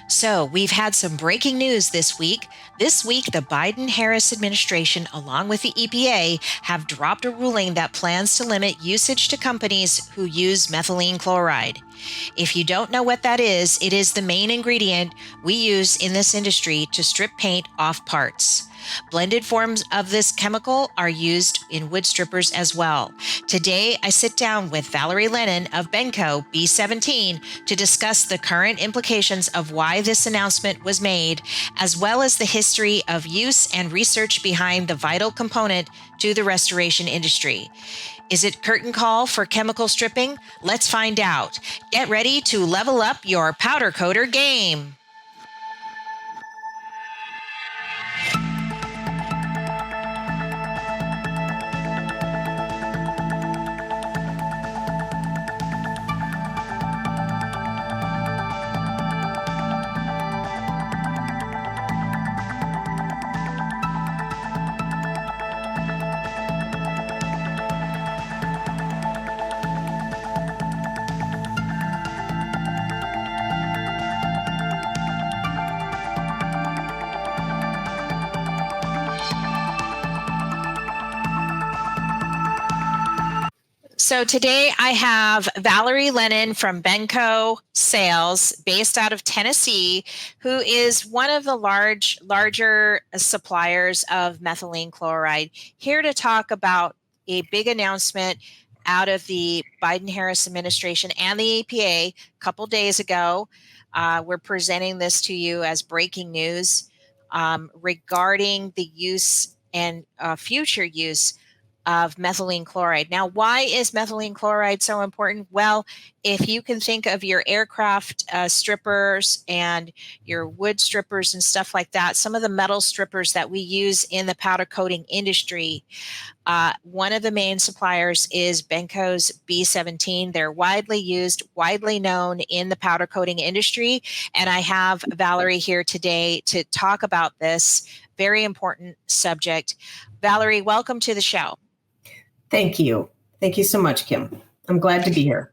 So, we've had some breaking news this week. This week, the Biden-Harris administration, along with the EPA, have dropped a ruling that plans to limit usage to companies who use methylene chloride. If you don't know what that is, it is the main ingredient we use in this industry to strip paint off parts. Blended forms of this chemical are used in wood strippers as well. Today, I sit down with Valerie Lennon of Benko B17 to discuss the current implications of why this announcement was made, as well as the history of use and research behind the vital component to the restoration industry. Is it curtain call for chemical stripping? Let's find out. Get ready to level up your powder coater game. So today I have Valerie Lennon from Benko Sales, based out of Tennessee, who is one of the larger suppliers of methylene chloride, here to talk about a big announcement out of the Biden-Harris administration and the EPA a couple days ago. We're presenting this to you as breaking news regarding the use and future use of methylene chloride. Now, why is methylene chloride so important? Well, if you can think of your aircraft strippers and your wood strippers and stuff like that, some of the metal strippers that we use in the powder coating industry, one of the main suppliers is Benko's B17. They're widely used, widely known in the powder coating industry. And I have Valerie here today to talk about this very important subject. Valerie, welcome to the show. Thank you. Thank you so much, Kim. I'm glad to be here.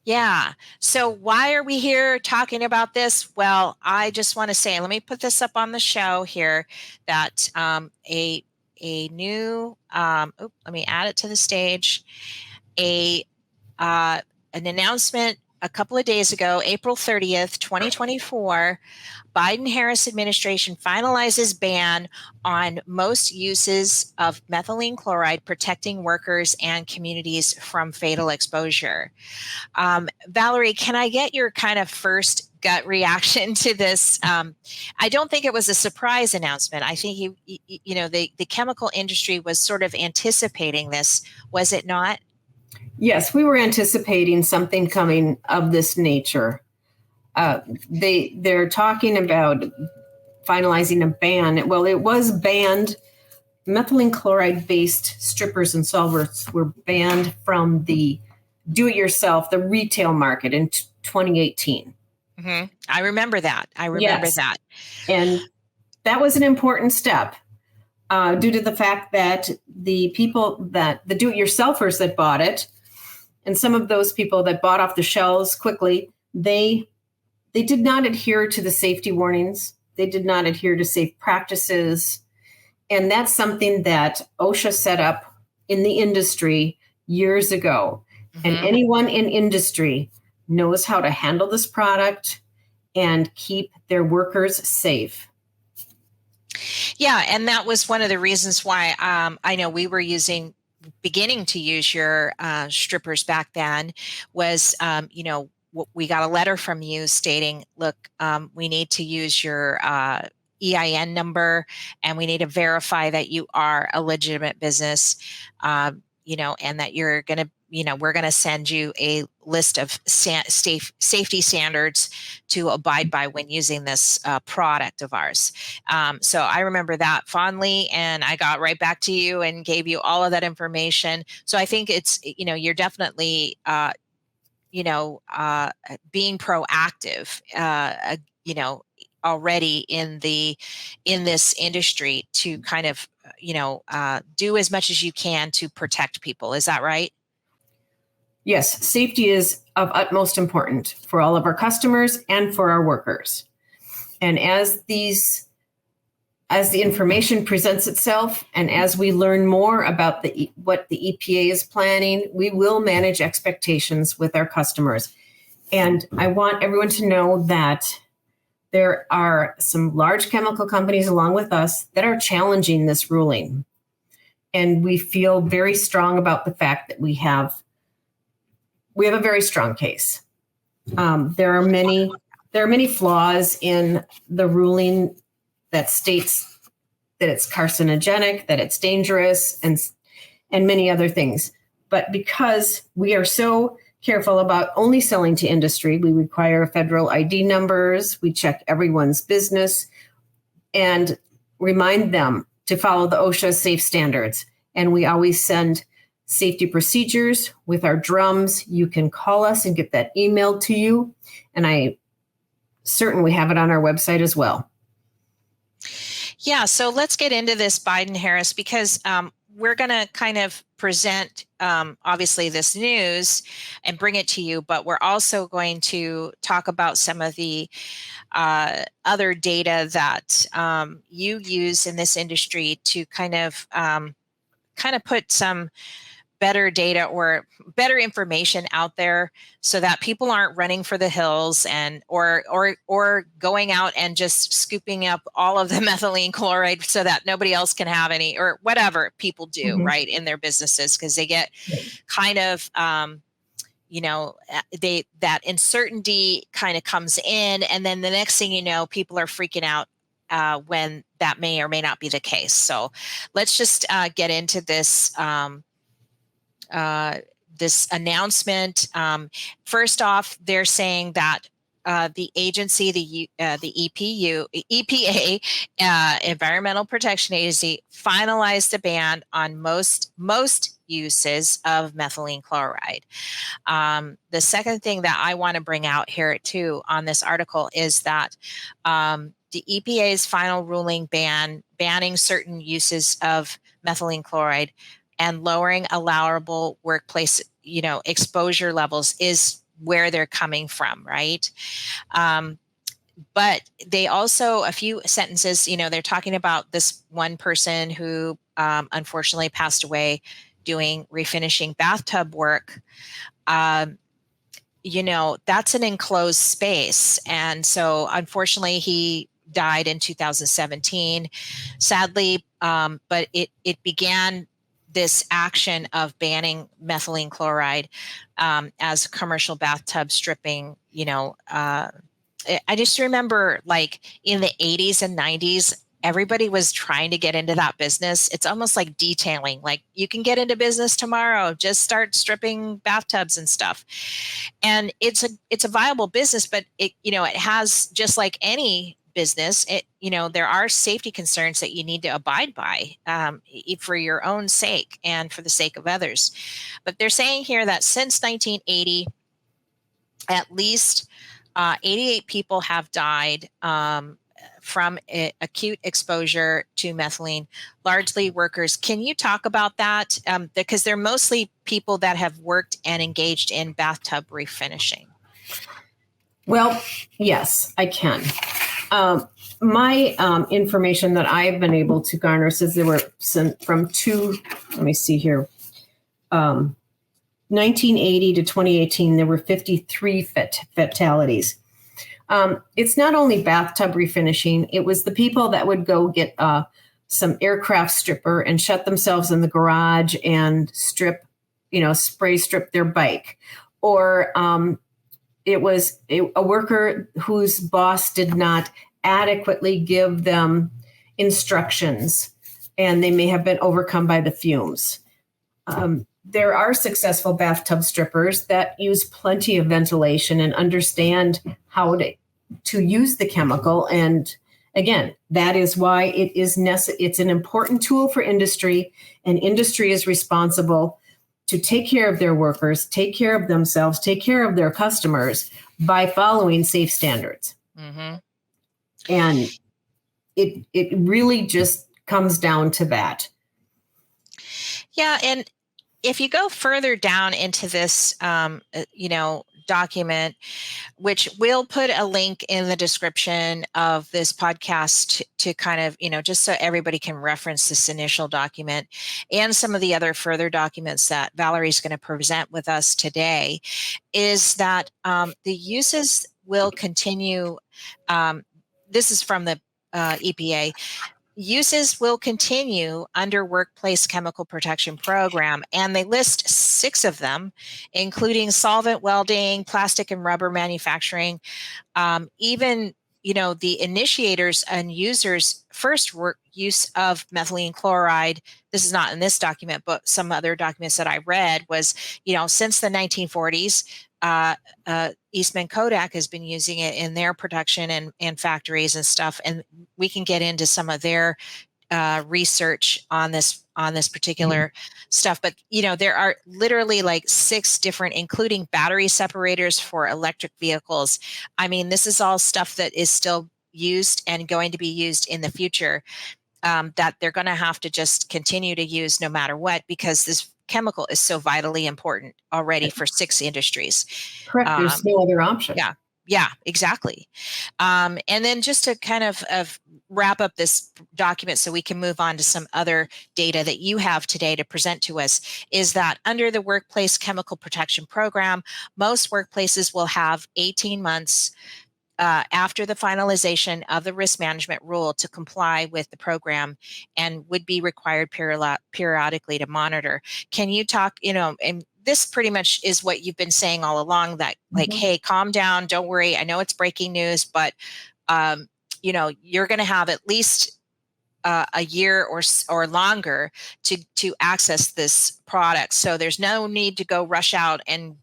Yeah. So why are we here talking about this? Well, I just want to say, let me put this up on the show here, that a new, let me add it to the stage, an announcement a couple of days ago, April 30th, 2024, Biden-Harris administration finalizes ban on most uses of methylene chloride, protecting workers and communities from fatal exposure. Valerie, can I get your kind of first gut reaction to this? I don't think it was a surprise announcement. I think the chemical industry was sort of anticipating this, was it not? Yes, we were anticipating something coming of this nature. They're talking about finalizing a ban. Well, it was banned. Methylene chloride-based strippers and solvents were banned from the do-it-yourself, the retail market in 2018. Mm-hmm. I remember that. That. And that was an important step due to the fact that the do-it-yourselfers that bought it, and some of those people that bought off the shelves quickly, they did not adhere to the safety warnings. They did not adhere to safe practices. And that's something that OSHA set up in the industry years ago. Mm-hmm. And anyone in industry knows how to handle this product and keep their workers safe. Yeah, and that was one of the reasons why I know we were beginning to use your strippers back then, was, we got a letter from you stating, look, we need to use your EIN number, and we need to verify that you are a legitimate business, and that you're going to, we're going to send you a list of safety standards to abide by when using this product of ours. So I remember that fondly, and I got right back to you and gave you all of that information. So I think it's, you're definitely, being proactive, already in this industry to kind of, do as much as you can to protect people. Is that right? Yes, safety is of utmost importance for all of our customers and for our workers. And as the information presents itself, and as we learn more about what the EPA is planning, we will manage expectations with our customers. And I want everyone to know that there are some large chemical companies along with us that are challenging this ruling. And we feel very strong about the fact that we have a very strong case. There are many flaws in the ruling that states that it's carcinogenic, that it's dangerous, and many other things. But because we are so careful about only selling to industry, we require federal ID numbers, we check everyone's business, and remind them to follow the OSHA safe standards. And we always send safety procedures with our drums. You can call us and get that emailed to you. And I certainly have it on our website as well. Yeah, so let's get into this Biden-Harris, because we're going to kind of present, obviously, this news and bring it to you, but we're also going to talk about some of the other data that you use in this industry to kind of put some better data or better information out there, so that people aren't running for the hills and or going out and just scooping up all of the methylene chloride so that nobody else can have any, or whatever people do, right, in their businesses, because they get kind of that uncertainty kind of comes in, and then the next thing you know, people are freaking out when that may or may not be the case. So let's just get into this this announcement. First off, they're saying that the agency, the EPA, Environmental Protection Agency, finalized a ban on most uses of methylene chloride. The second thing that I want to bring out here too on this article is that the EPA's final ruling banning certain uses of methylene chloride and lowering allowable workplace, exposure levels is where they're coming from, right? But they also, a few sentences, they're talking about this one person who unfortunately passed away doing refinishing bathtub work. That's an enclosed space. And so unfortunately he died in 2017, sadly, but it began this action of banning methylene chloride as commercial bathtub stripping. I just remember, like, in the 80s and 90s, everybody was trying to get into that business. It's almost like detailing, like, you can get into business tomorrow, just start stripping bathtubs and stuff. And it's a viable business, but it has, just like any business, there are safety concerns that you need to abide by for your own sake and for the sake of others. But they're saying here that since 1980, at least 88 people have died from acute exposure to methylene, largely workers. Can you talk about that? Because they're mostly people that have worked and engaged in bathtub refinishing. Well, yes, I can. My information that I've been able to garner says there were let me see here, 1980 to 2018, there were 53 fatalities. It's not only bathtub refinishing, it was the people that would go get some aircraft stripper and shut themselves in the garage and spray strip their bike. Or it was a worker whose boss did not adequately give them instructions, and they may have been overcome by the fumes. There are successful bathtub strippers that use plenty of ventilation and understand how to use the chemical. And again, that is why it's an important tool for industry, and industry is responsible to take care of their workers, take care of themselves, take care of their customers by following safe standards. Mm-hmm. And it really just comes down to that. Yeah, and if you go further down into this, document, which we'll put a link in the description of this podcast to kind of, just so everybody can reference this initial document and some of the other further documents that Valerie's going to present with us today, is that the uses will continue. This is from the EPA. Uses will continue under Workplace Chemical Protection Program, and they list 6 of them, including solvent welding, plastic and rubber manufacturing, even the initiators and users first work use of methylene chloride. This is not in this document, but some other documents that I read was, since the 1940s, Eastman Kodak has been using it in their production and factories and stuff. And we can get into some of their research on this particular stuff. But there are literally like 6 different, including battery separators for electric vehicles. I mean, this is all stuff that is still used and going to be used in the future, that they're going to have to just continue to use no matter what, because this chemical is so vitally important already for 6 industries. Correct. There's no other option. Yeah, exactly. And then just to kind of wrap up this document so we can move on to some other data that you have today to present to us, is that under the Workplace Chemical Protection Program, most workplaces will have 18 months after the finalization of the risk management rule to comply with the program, and would be required periodically to monitor. Can you talk, and this pretty much is what you've been saying all along, that like, hey, calm down, don't worry. I know it's breaking news, but you're going to have at least a year or longer to access this product. So there's no need to go rush out and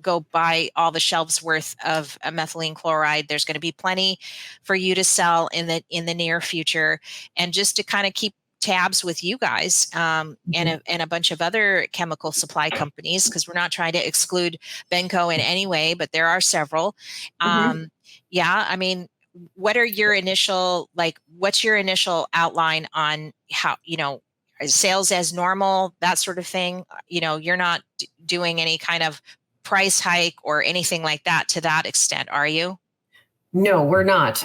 go buy all the shelves worth of methylene chloride. There's going to be plenty for you to sell in the near future. And just to kind of keep tabs with you guys and a bunch of other chemical supply companies, because we're not trying to exclude Benko in any way, but there are several. Yeah, I mean, what's your initial outline on how, sales as normal, that sort of thing? You're not doing any kind of price hike or anything like that to that extent, are you? No, we're not.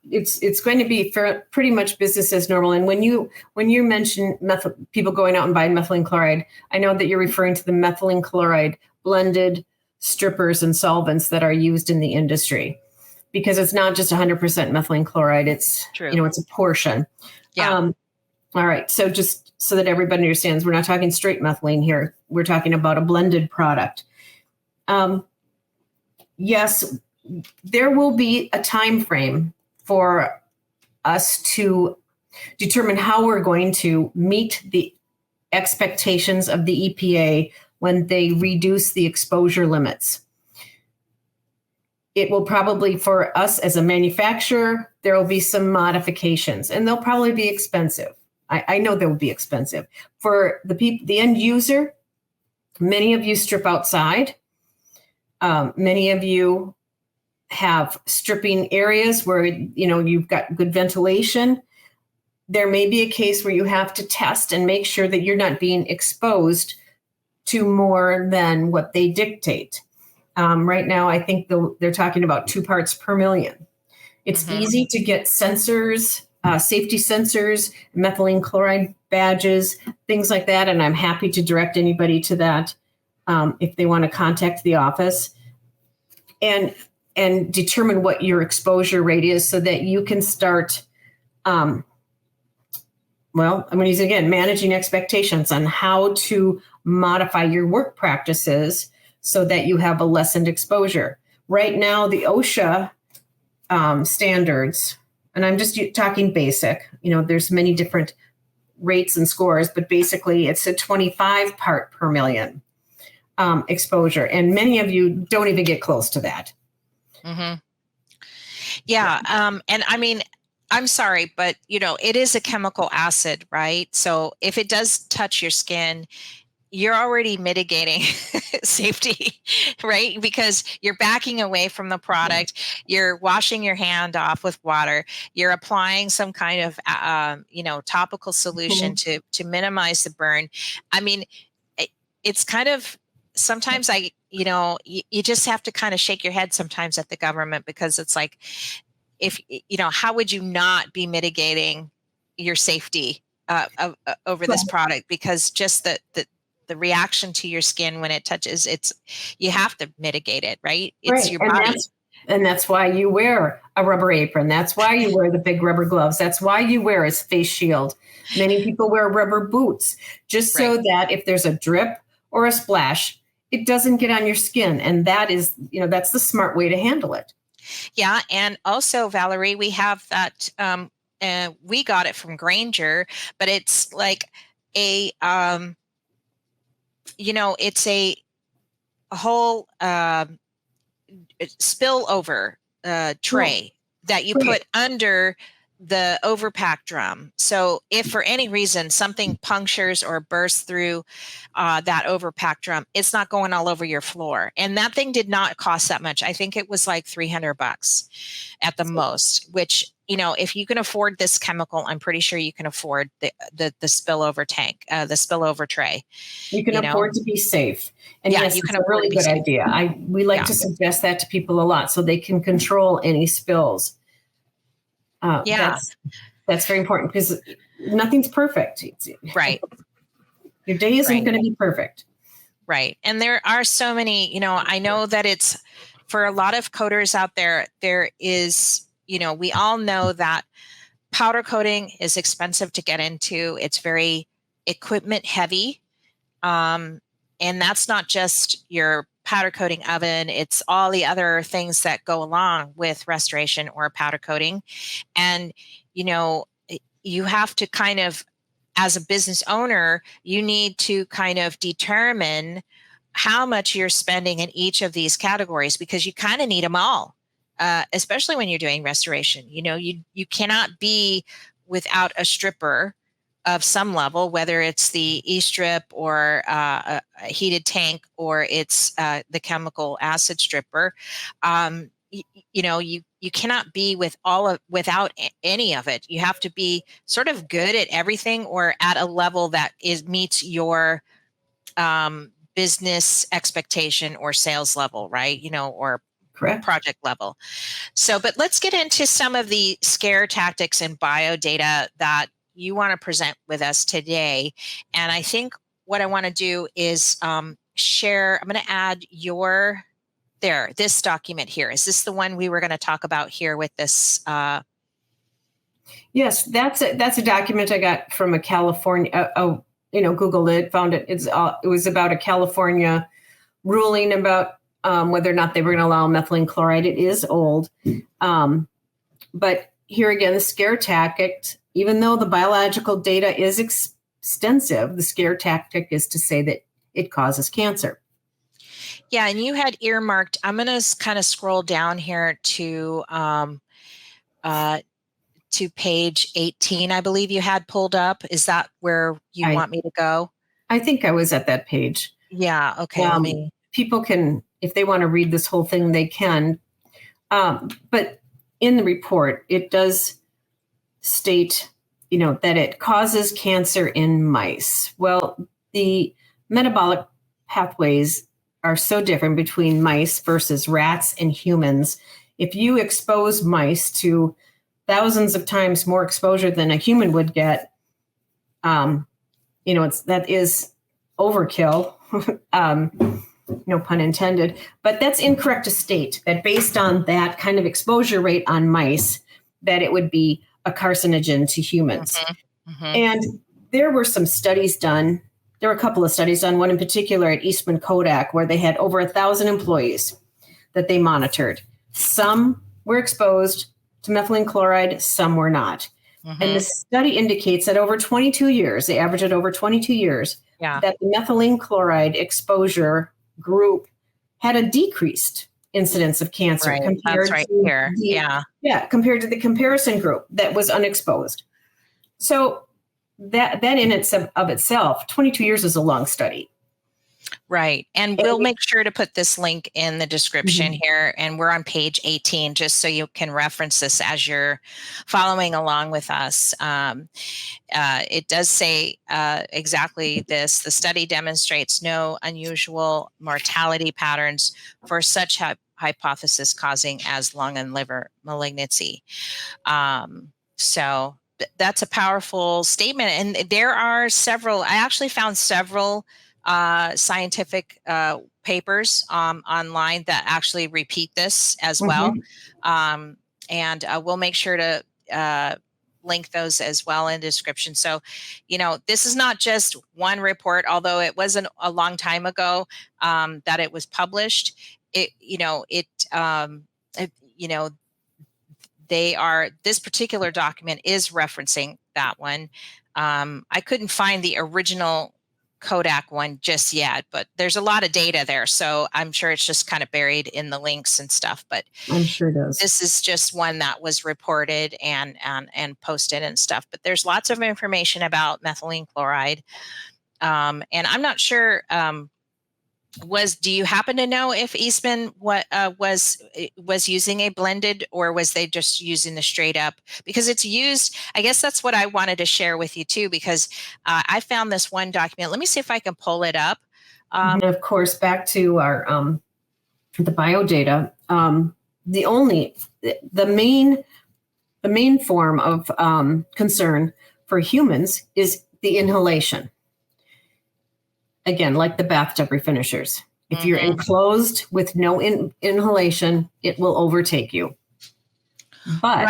It's going to be pretty much business as normal. And when you mention people going out and buying methylene chloride, I know that you're referring to the methylene chloride blended strippers and solvents that are used in the industry, because it's not just 100% methylene chloride. It's true. It's a portion. Yeah. All right. So just so that everybody understands, we're not talking straight methylene here. We're talking about a blended product. Yes, there will be a time frame for us to determine how we're going to meet the expectations of the EPA when they reduce the exposure limits. It will probably, for us as a manufacturer, there will be some modifications, and they'll probably be expensive. I know they will be expensive. For the end user, many of you strip outside. Many of you have stripping areas where you've got good ventilation. There may be a case where you have to test and make sure that you're not being exposed to more than what they dictate. Right now, I think they're talking about 2 parts per million. It's easy to get sensors, safety sensors, methylene chloride badges, things like that. And I'm happy to direct anybody to that if they want to contact the office and determine what your exposure rate is, so that you can start, I'm going to use it again, managing expectations on how to modify your work practices so that you have a lessened exposure. Right now, the OSHA standards, and I'm just talking basic, there's many different rates and scores, but basically it's a 25 part per million exposure. And many of you don't even get close to that. Yeah. And I mean, I'm sorry, but it is a chemical acid, right? So if it does touch your skin, you're already mitigating safety, right? Because you're backing away from the product, you're washing your hand off with water, you're applying some kind of, topical solution to minimize the burn. I mean, it's kind of, sometimes you just have to kind of shake your head sometimes at the government, because it's like, if, how would you not be mitigating your safety over this product? Because just the reaction to your skin when it touches, you have to mitigate it, right? It's your body. And that's why you wear a rubber apron. That's why you wear the big rubber gloves. That's why you wear a face shield. Many people wear rubber boots, just so that if there's a drip or a splash, it doesn't get on your skin. And that is, that's the smart way to handle it. Yeah. And also, Valerie, we have that, we got it from Granger, but it's like a, it's a whole spillover tray that you put under the overpack drum. So if for any reason something punctures or bursts through that overpack drum, it's not going all over your floor. And that thing did not cost that much. I think it was like $300 at the most, which, if you can afford this chemical, I'm pretty sure you can afford the spillover tank, the spillover tray. You can afford to be safe. And yes, you can it's a really good idea. We like to suggest that to people a lot so they can control any spills. That's very important, because nothing's perfect. Right. Your day isn't going to be perfect. Right. And there are so many, I know that it's, for a lot of coaters out there, there is, we all know that powder coating is expensive to get into. It's very equipment heavy. And that's not just your powder coating oven. It's all the other things that go along with restoration or powder coating. And, you have to kind of, as a business owner, you need to kind of determine how much you're spending in each of these categories, because you kind of need them all, especially when you're doing restoration. You cannot be without a stripper of some level, whether it's the E-strip or a heated tank, or it's the chemical acid stripper. You cannot be without any of it. You have to be sort of good at everything, or at a level that meets your business expectation or sales level, right? Or correct project level. So, but let's get into some of the scare tactics and bio data that you want to present with us today. And I think what I want to do is share, I'm going to add this document here. Is this the one we were going to talk about here with this? Yes, that's a document I got from a California, Googled it, found it. It was about a California ruling about whether or not they were going to allow methylene chloride. It is old. But here again, the scare tactic, even though the biological data is extensive, the scare tactic is to say that it causes cancer. Yeah, and you had earmarked, I'm going to kind of scroll down here to page 18, I believe you had pulled up. Is that where you want me to go? I think I was at that page. Yeah, okay. People can, if they want to read this whole thing, they can. But in the report, it does state, that it causes cancer in mice. Well, the metabolic pathways are so different between mice versus rats and humans. If you expose mice to thousands of times more exposure than a human would get, that is overkill. No pun intended, but that's incorrect to state that based on that kind of exposure rate on mice, that it would be a carcinogen to humans. Mm-hmm. Mm-hmm. And there were some studies done. There were a couple of studies done, one in particular at Eastman Kodak, where they had over 1,000 employees that they monitored. Some were exposed to methylene chloride, some were not. Mm-hmm. And the study indicates that over 22 years, they averaged it over 22 years, that the methylene chloride exposure group had a decreased incidence of cancer compared to the comparison group that was unexposed. So that in of itself, 22 years is a long study. Right. And we'll make sure to put this link in the description here. And we're on page 18, just so you can reference this as you're following along with us. It does say exactly this. The study demonstrates no unusual mortality patterns for such hypothesis causing as lung and liver malignancy. So that's a powerful statement. And there are several, I actually found several scientific papers online that actually repeat this as well. And we'll make sure to link those as well in the description. So, this is not just one report, although it wasn't a long time ago that it was published. This particular document is referencing that one. I couldn't find the original Kodak one just yet, but there's a lot of data there. So I'm sure it's just kind of buried in the links and stuff, but I'm sure it does. This is just one that was reported and posted and stuff, but there's lots of information about methylene chloride. And I'm not sure, do you happen to know if Eastman was using a blended, or was they just using the straight up? Because it's used, I guess that's what I wanted to share with you too, because I found this one document. Let me see if I can pull it up. And of course, back to our the bio data. The main form of concern for humans is the inhalation. Again, like the bathtub refinishers. If you're enclosed with no inhalation, it will overtake you. But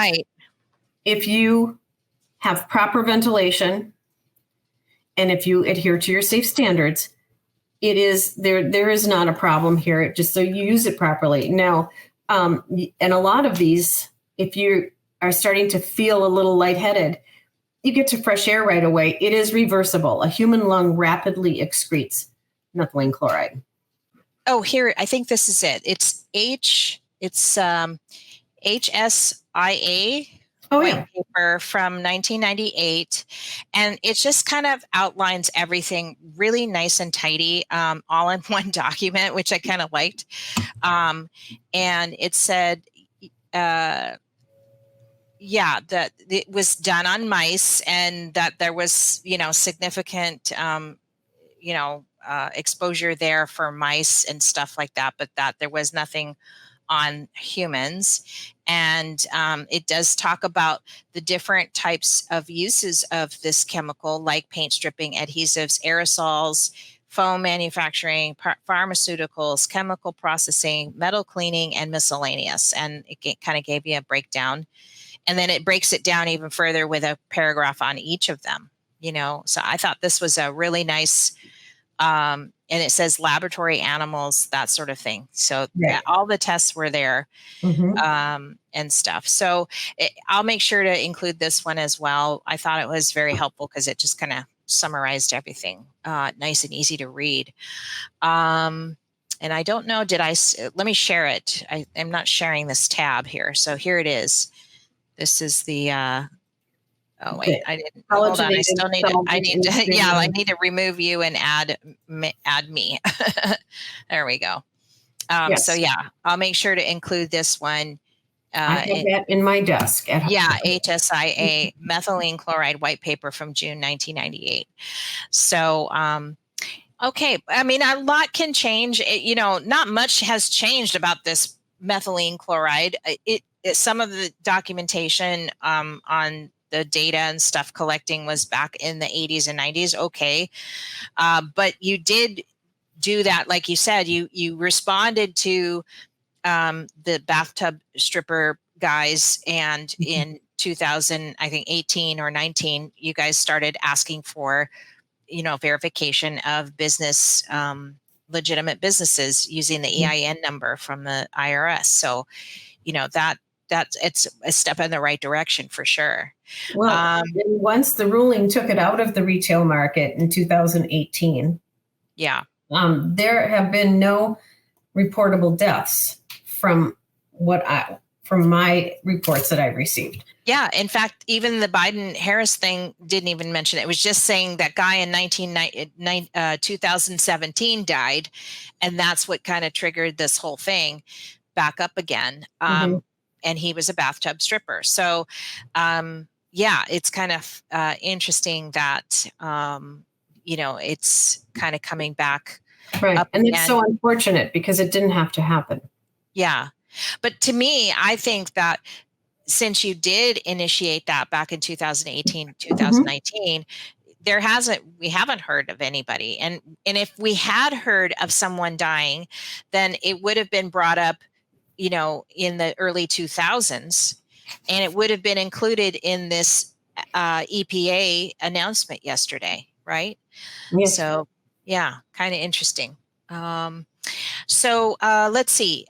if you have proper ventilation and if you adhere to your safe standards, it is there is not a problem here, just so you use it properly. Now, and a lot of these, if you are starting to feel a little lightheaded, you get to fresh air right away. It is reversible. A human lung rapidly excretes methylene chloride. Oh, here, I think this is it. It's HSIA white paper from 1998. And it just kind of outlines everything really nice and tidy, all in one document, which I kind of liked. And it said, that it was done on mice, and that there was, significant, exposure there for mice and stuff like that, but that there was nothing on humans. And it does talk about the different types of uses of this chemical, like paint stripping, adhesives, aerosols, foam manufacturing, pharmaceuticals, chemical processing, metal cleaning, and miscellaneous. And it kind of gave you a breakdown. And then it breaks it down even further with a paragraph on each of them, So I thought this was a really nice, and it says laboratory animals, that sort of thing. So all the tests were there and stuff. So I'll make sure to include this one as well. I thought it was very helpful because it just kind of summarized everything, nice and easy to read. And I don't know, let me share it. I'm not sharing this tab here. So here it is. This is the, I didn't, hold on, I still need to, I need to remove you and add me. There we go. So I'll make sure to include this one. I have that in my desk. HSIA methylene chloride white paper from June 1998. So, okay. I mean, a lot can change. Not much has changed about this methylene chloride. Some of the documentation on the data and stuff collecting was back in the 80s and 90s. Okay. But you did do that. Like you said, you responded to the bathtub stripper guys. And in 2000, I think 18 or 19, you guys started asking for, verification of business, legitimate businesses using the EIN number from the IRS. So, it's a step in the right direction for sure. Well, once the ruling took it out of the retail market in 2018, there have been no reportable deaths from from my reports that I've received. Yeah. In fact, even the Biden-Harris thing didn't even mention it. It was just saying that guy in 2017 died. And that's what kind of triggered this whole thing back up again. And he was a bathtub stripper. So, yeah, it's kind of interesting that, it's kind of coming back. Right. And it's so unfortunate because it didn't have to happen. Yeah. But to me, I think that since you did initiate that back in 2018, 2019, we haven't heard of anybody. And if we had heard of someone dying, then it would have been brought up, in the early 2000s, and it would have been included in this EPA announcement yesterday, right? Yes. So, yeah, kind of interesting. So let's see.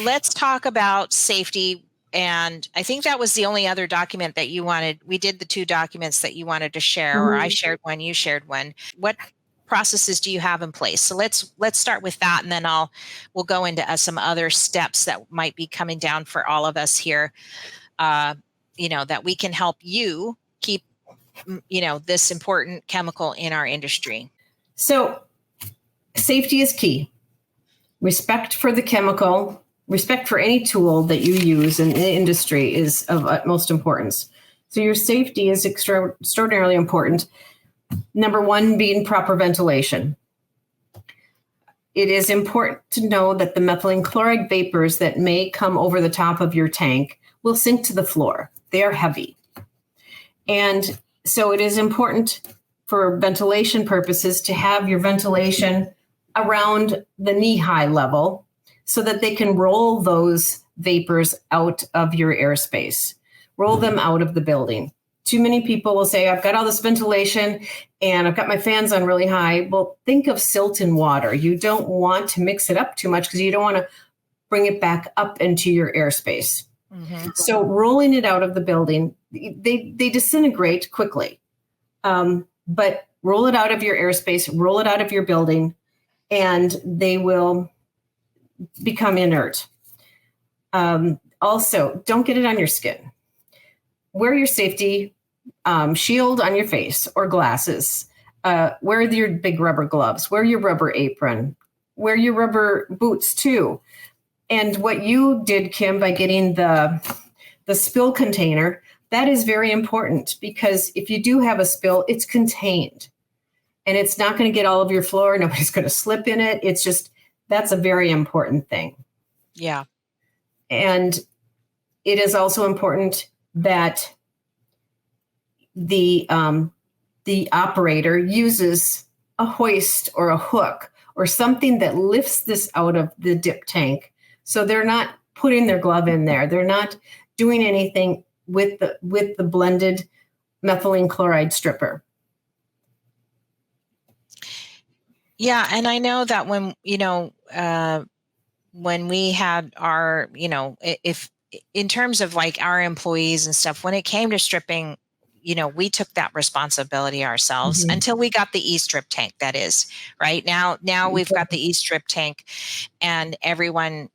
Let's talk about safety. And I think that was the only other document that you wanted. We did the 2 documents that you wanted to share, or I shared one, you shared one. What processes do you have in place? So let's start with that, and then we'll go into some other steps that might be coming down for all of us here, that we can help you keep, this important chemical in our industry. So safety is key. Respect for the chemical, respect for any tool that you use in the industry is of utmost importance. So your safety is extraordinarily important. Number 1 being proper ventilation. It is important to know that the methylene chloride vapors that may come over the top of your tank will sink to the floor. They are heavy. And so it is important for ventilation purposes to have your ventilation around the knee-high level so that they can roll those vapors out of your airspace, roll them out of the building. Too many people will say, I've got all this ventilation and I've got my fans on really high. Well, think of silt and water. You don't want to mix it up too much because you don't want to bring it back up into your airspace. So rolling it out of the building, they disintegrate quickly. But roll it out of your airspace, roll it out of your building, and they will become inert. Also, don't get it on your skin. Wear your safety shield on your face or glasses. Wear your big rubber gloves. Wear your rubber apron. Wear your rubber boots too. And what you did, Kim, by getting the spill container, that is very important because if you do have a spill, it's contained. And it's not going to get all over your floor. Nobody's going to slip in it. It's just, that's a very important thing. Yeah. And it is also important that the operator uses a hoist or a hook or something that lifts this out of the dip tank. So they're not putting their glove in there. They're not doing anything with the blended methylene chloride stripper. Yeah, and I know that when we had our, if in terms of like our employees and stuff, when it came to stripping, we took that responsibility ourselves until we got the E-strip tank. That is right now we've got the E-strip tank, and everyone,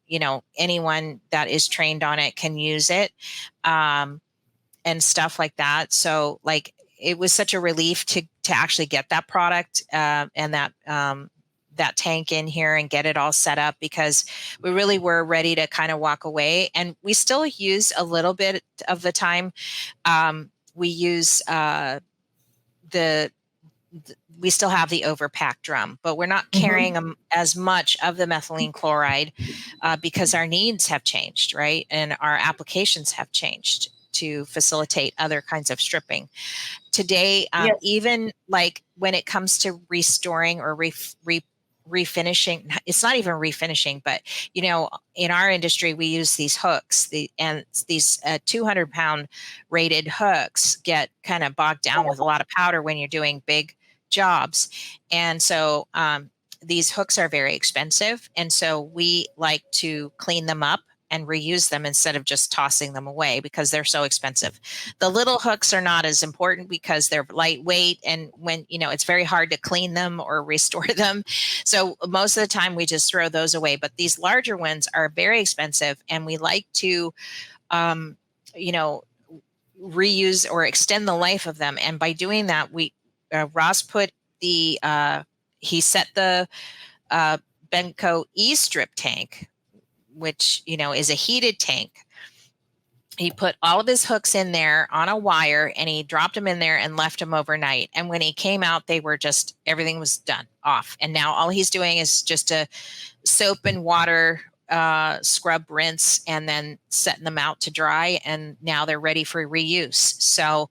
anyone that is trained on it can use it, and stuff like that. So like, it was such a relief to actually get that product and that tank in here and get it all set up, because we really were ready to kind of walk away. And we still use a little bit of the time. We use we still have the overpack drum, but we're not carrying as much of the methylene chloride because our needs have changed, right? And our applications have changed to facilitate other kinds of stripping. Today, even like when it comes to restoring or refinishing, it's not even refinishing, but in our industry we use these hooks, and these 200-pound rated hooks get kind of bogged down with a lot of powder when you're doing big jobs, and so these hooks are very expensive, and so we like to clean them up and reuse them instead of just tossing them away because they're so expensive. The little hooks are not as important because they're lightweight, and when, it's very hard to clean them or restore them. So most of the time we just throw those away. But these larger ones are very expensive, and we like to, you know, reuse or extend the life of them. And by doing that, Ross put he set the Benko E-strip tank, which, is a heated tank. He put all of his hooks in there on a wire, and he dropped them in there and left them overnight. And when he came out, everything was done off. And now all he's doing is just a soap and water scrub, rinse, and then setting them out to dry. And now they're ready for reuse. So,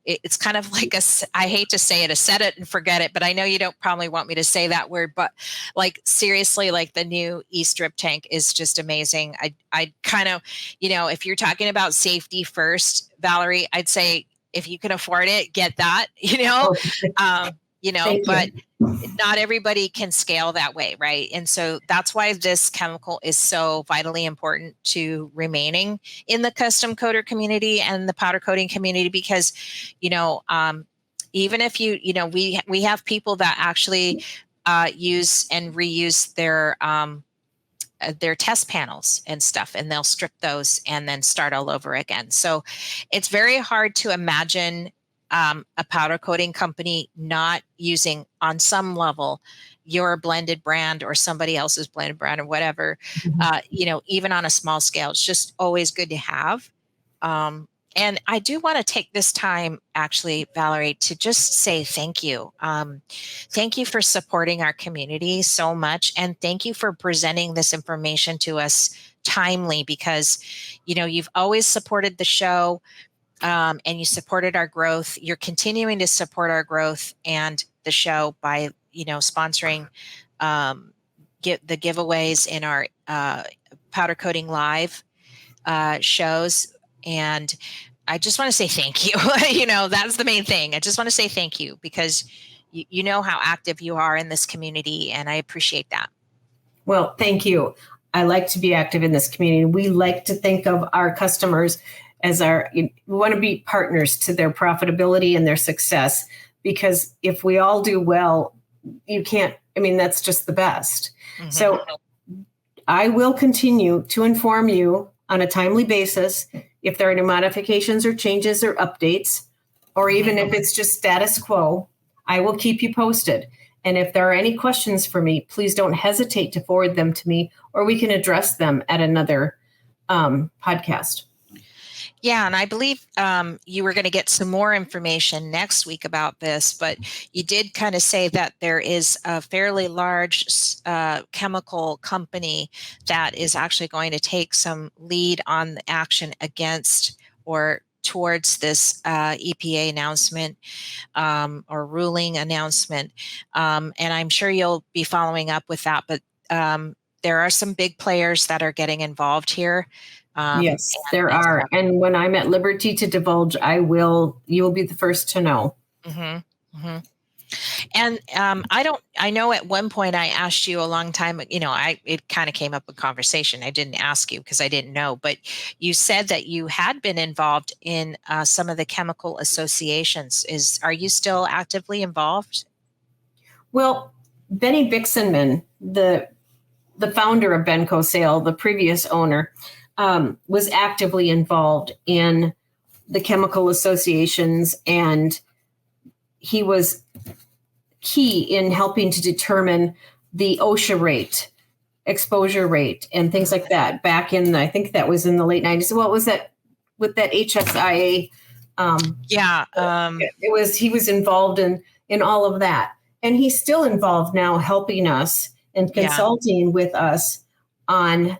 it's kind of like I hate to say it, a set it and forget it, but I know you don't probably want me to say that word, but like seriously, like the new E-strip tank is just amazing. I kind of, if you're talking about safety first, Valerie, I'd say if you can afford it, get that, but not everybody can scale that way, right? And so that's why this chemical is so vitally important to remaining in the custom coater community and the powder coating community, because, even if we have people that actually use and reuse their test panels and stuff, and they'll strip those and then start all over again. So it's very hard to imagine a powder coating company not using on some level your blended brand or somebody else's blended brand or whatever, even on a small scale. It's just always good to have. And I do want to take this time, actually, Valerie, to just say thank you. Thank you for supporting our community so much. And thank you for presenting this information to us timely, because, you've always supported the show. And you supported our growth. You're continuing to support our growth and the show by, sponsoring the giveaways in our Powder Coating Live shows. And I just want to say thank you. That's the main thing. I just want to say thank you, because you know how active you are in this community, and I appreciate that. Well, thank you. I like to be active in this community. We like to think of our customers as we want to be partners to their profitability and their success, because if we all do well, that's just the best. Mm-hmm. So I will continue to inform you on a timely basis if there are any modifications or changes or updates, or even if it's just status quo. I will keep you posted. And if there are any questions for me, please don't hesitate to forward them to me, or we can address them at another podcast. Yeah, and I believe you were going to get some more information next week about this, but you did kind of say that there is a fairly large chemical company that is actually going to take some lead on the action against or towards this EPA announcement or ruling announcement. And I'm sure you'll be following up with that, but there are some big players that are getting involved here. Yes, there are. And when I'm at liberty to divulge, you will be the first to know. Mm-hmm. Mm-hmm. And I know at one point I asked you a long time, it kind of came up in conversation. I didn't ask you because I didn't know, but you said that you had been involved in some of the chemical associations. Are you still actively involved? Well, Benny Bixenman, the founder of Benko Sale, the previous owner, was actively involved in the chemical associations, and he was key in helping to determine the OSHA rate, exposure rate, and things like that back in, I think that was in the late 90s. What was that with that HSIA? He was involved in all of that. And he's still involved now, helping us and consulting with us on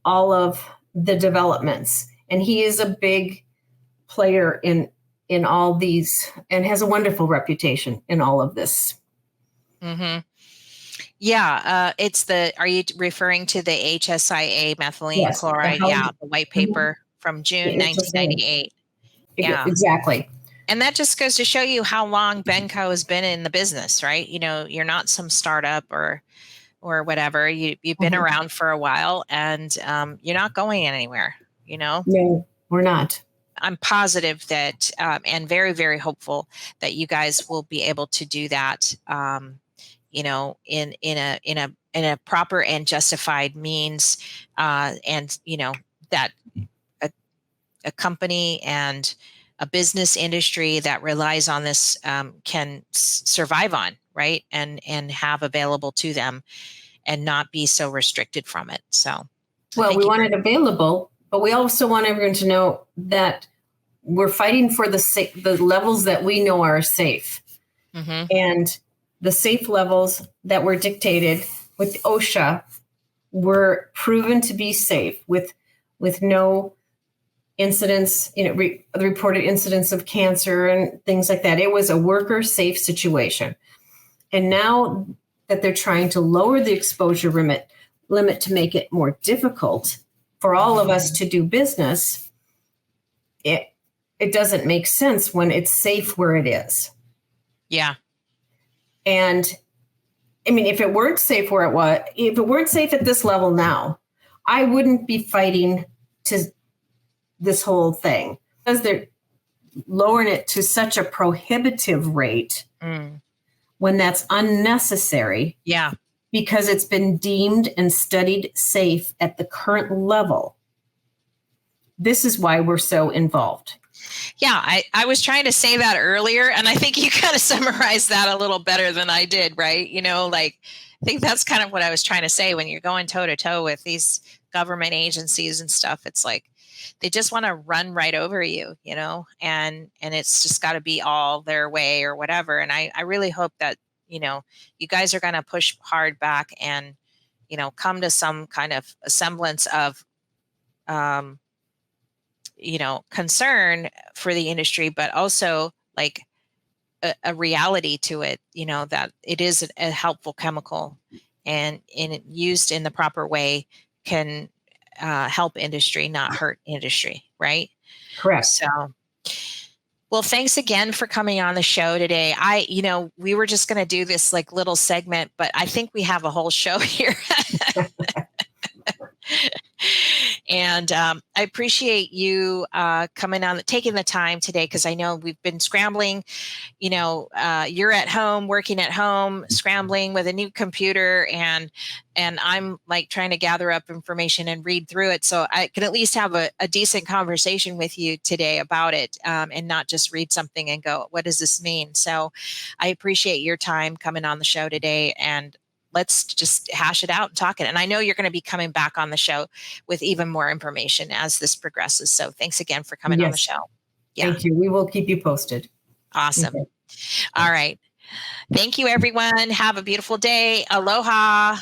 all of the developments. And he is a big player in all these and has a wonderful reputation in all of this. Mm-hmm. Yeah. Are you referring to the HSIA methylene chloride? The white paper from June 1998. Yeah, exactly. And that just goes to show you how long Benko has been in the business, right? You're not some startup or or whatever. You've been around for a while, and you're not going anywhere, you know? No, we're not. I'm positive that, and very, very hopeful that you guys will be able to do that, you know, in a proper and justified means, and you know that a company and a business industry that relies on this can survive on, right, and have available to them, and not be so restricted from it. So, Well, we thank you. want it available, but we also want everyone to know that we're fighting for the levels that we know are safe. Mm-hmm. And the safe levels that were dictated with OSHA were proven to be safe with no incidents, you know, the reported incidents of cancer and things like that. It was a worker safe situation. And now that they're trying to lower the exposure limit to make it more difficult for all of us to do business, it doesn't make sense when it's safe where it is. Yeah. And I mean, if it weren't safe where it was, if it weren't safe at this level now, I wouldn't be fighting to this whole thing, because they're lowering it to such a prohibitive rate when that's unnecessary. Yeah. Because it's been deemed and studied safe at the current level. This is why we're so involved. Yeah, I was trying to say that earlier, and I think you kind of summarized that a little better than I did, right? You know, like, I think that's kind of what I was trying to say. When you're going toe to toe with these government agencies and stuff, it's like they just want to run right over you, you know, and it's just got to be all their way or whatever. And I really hope that, you know, you guys are going to push hard back and, you know, come to some kind of a semblance of, you know, concern for the industry, but also like a reality to it, you know, that it is a helpful chemical, and used in the proper way can help industry, not hurt industry, right? Correct. So, well, thanks again for coming on the show today. You know, we were just going to do this like little segment, but I think we have a whole show here. And I appreciate you coming on, taking the time today, because I know we've been scrambling. You know, you're at home, working at home, scrambling with a new computer, and I'm like trying to gather up information and read through it, so I can at least have a decent conversation with you today about it, and not just read something and go, what does this mean? So I appreciate your time coming on the show today, and let's just hash it out and talk it. And I know you're going to be coming back on the show with even more information as this progresses. So thanks again for coming on the show. Yeah. Thank you. We will keep you posted. Awesome. Okay. All right. Thank you, everyone. Have a beautiful day. Aloha.